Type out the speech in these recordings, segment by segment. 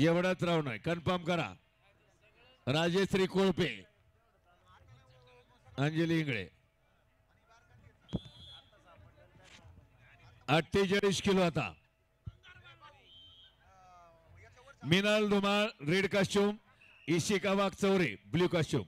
एवढाच राऊंड आहे, कन्फर्म करा. राजेश्री कोळपे, अंजली इंगळे. 48 किलो आता. Minal Dhumal red costume, Ishika Waghchaure blue costume.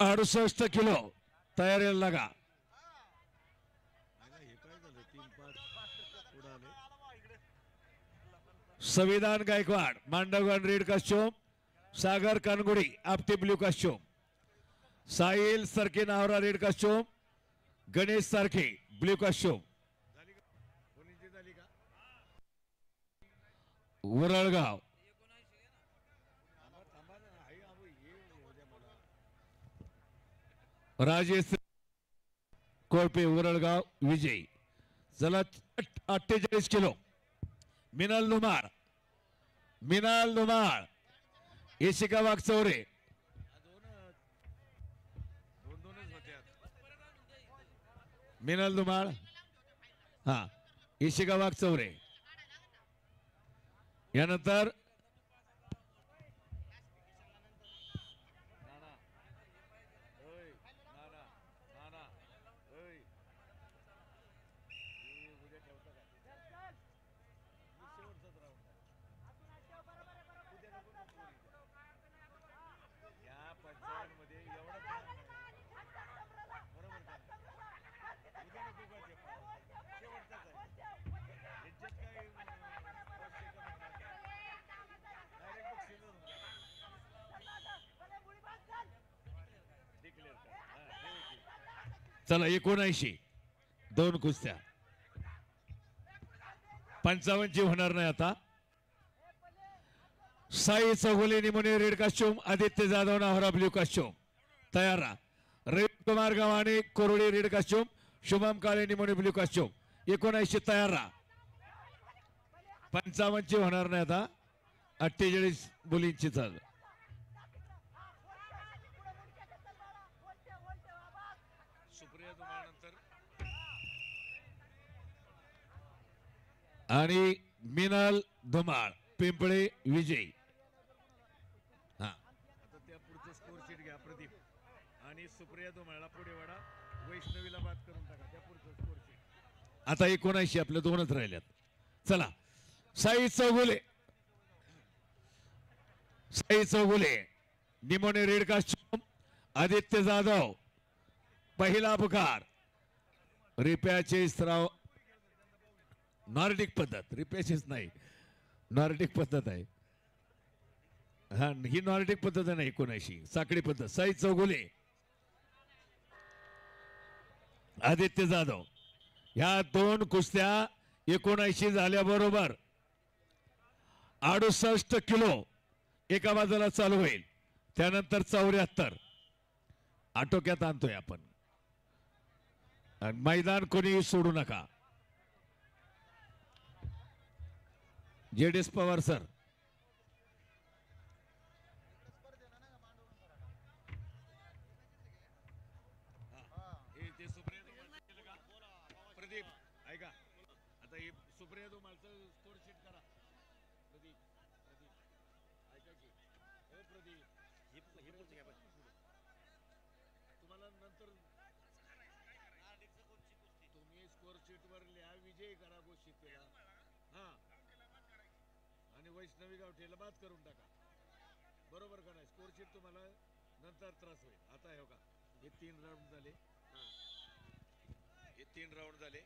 अडुसष्ट किलो तयारीला लागा. Samvidhan Gaikwad Mandavgan red costume, Sagar Kangudi Apti blue costume, Sahil Sarke Navra red costume, Ganesh Sarkhe blue costume. Varalgaon Rajesh Kolpe Varalgaon Vijay. चला 48 किलो. मिनाल धुमाळ इशिका वाघचौरे. मिनाल धुमाळ हा इशिका वाघचौरे. यानंतर चला 79 दोन कुस्त्या. 55 होणार नाही आता. Sai Chougule Nimone red costume, Aditya Jadhav Nahra blue costume. तयार राहा. Ravikumar Gavhane Korodi red costume, Shubham Kale Nimone blue costume. 79 तयार राहा. 55 होणार नाही आता. 48 मुलींची चाल. आणि मिनाल धुमाळ पिंपळे विजय. हा आता त्या पुढचं स्कोर शीट घ्या प्रदीप आणि सुप्रिया धुमाळला पुढे वाढा, वैष्णवीला बाद करून टाका. त्या पुढचं स्कोर शीट आता 79 आपल्या दोनच राहिल्यात. चला साई चौगुले निमोने रेड कॉस्ट्यूम, आदित्य जाधव पहिला पुकार. रिप्याचे स्त्राव नॉर्डिक पद्धत, रिप्याचीच नाही नॉर्डिक पद्धत आहे. हा ही नॉर्डिक पद्धत आहे ना. 79 साखळी पद्धत. साई चौगुले आदित्य जाधव ह्या दोन कुस्त्या 79 झाल्याबरोबर 68 किलो एका बाजूला चालू होईल. त्यानंतर 74 आटोक्यात आणतोय आपण. मैदान कोणी सोडू नका. JDS Pawar sir. प्रदीप ऐका, आता ही सुप्रिया धुमाळचं स्कोर शीट करा. प्रदीप ऐका की हो प्रदीप, तुम्हाला नंतर तुम्ही स्कोर शीट वर लिहा विजय करा गोष्टीला. हा आणि वैष्णवी गावठेला बाद करून टाका. बरोबर का नाही? स्कोर शीट तुम्हाला नंतर त्रास होईल. आता हे का हे 3 राऊंड झाले. हे 3 राऊंड झाले.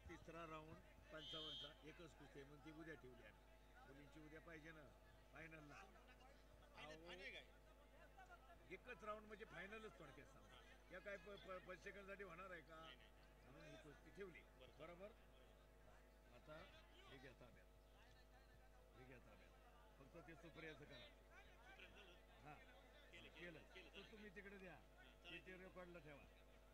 तिसरा राऊंड 55चा एकच कुस्ती मग ती उद्या ठेवली आहे. मुलींची उद्या पाहिजे ना फायनलला. एकच राऊंड म्हणजे फायनलच थोडक्यात सांगा. या काय 5 सेकंडसाठी होणार आहे का? म्हणून ही कुस्ती ठेवली. बरोबर. आता हे घ्या ताब्यात. फक्त ते सुप्रियाचं करा. हा केलं तर तुम्ही तिकडे द्या, ते रेकॉर्डला ठेवा.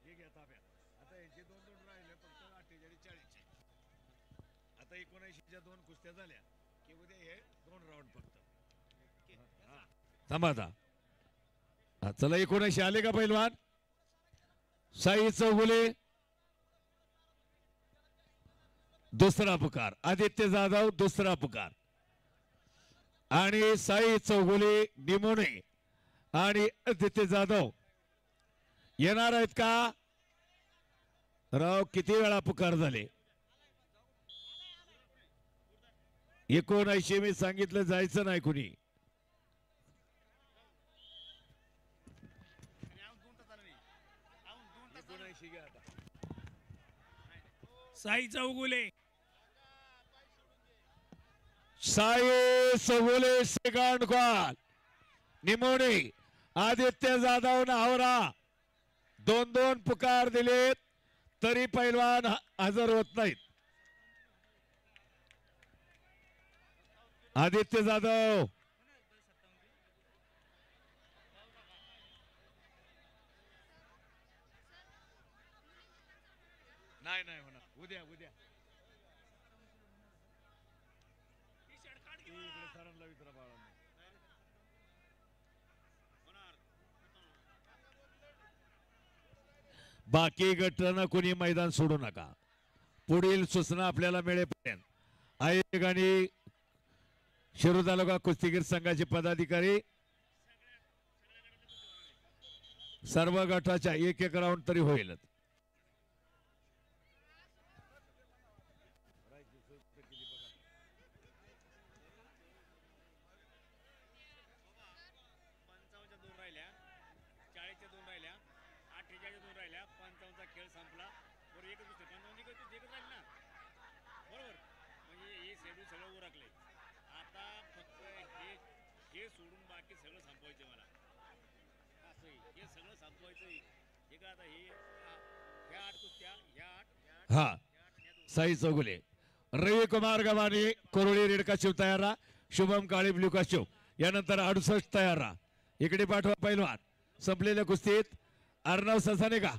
हे घ्या ताब्यात. आता यांचे 2-2 राहिले फक्त 48-40. आता 79च्या 2 कुस्त्या झाल्या की उद्या हे 2 राऊंड फक्त. थांबा आता. चला 79 आले का पैलवान? साई चौगुले दुसरा पुकार, आदित्य जाधव दुसरा पुकार आणि साई चौगुले निमोने आणि आदित्य जाधव येणार आहेत का? राव किती वेळा पुकार झाले? 79 मी सांगितलं जायचं नाही कुणी. Sai Chougule Sai Chougule second call. निमोने आदित्य जाधव हावरा 2-2 पुकार दिलेत तरी पैलवान हजर होत नाहीत. आदित्य जाधव नाही होणार. उद्या इकडे सरांना विचारा बाळांना. बाकी गटांना कोणी मैदान सोडू नका. पुढील सूचना आपल्याला मिळेपर्यंत आयोजक आणि शिरूर तालुका कुस्तीगीर संघाचे पदाधिकारी सर्व गटाच्या 1-1 राऊंड तरी होईल. खेळ संपला बरोबर. एकच गोष्ट 55 एकच राहील ना बरोबर. म्हणजे हे शेड्यूल सगळं उरकले. आता फक्त हे सोडून बाकी सगळं संपवायचं मला. असं हे सगळं संपवायचं. हे का आता ह्या 8 कुस्त्या ह्या 8 हा साई चौगुले, रवी कुमार गव्हाणे कोरोळी रेड काशिव तयार राहा. शुभम काळे ब्ल्यू काशिव यानंतर 68 तयार राहा. इकडे पाठवा पैलवान. संपलेल्या कुस्तीत अर्णव ससाने का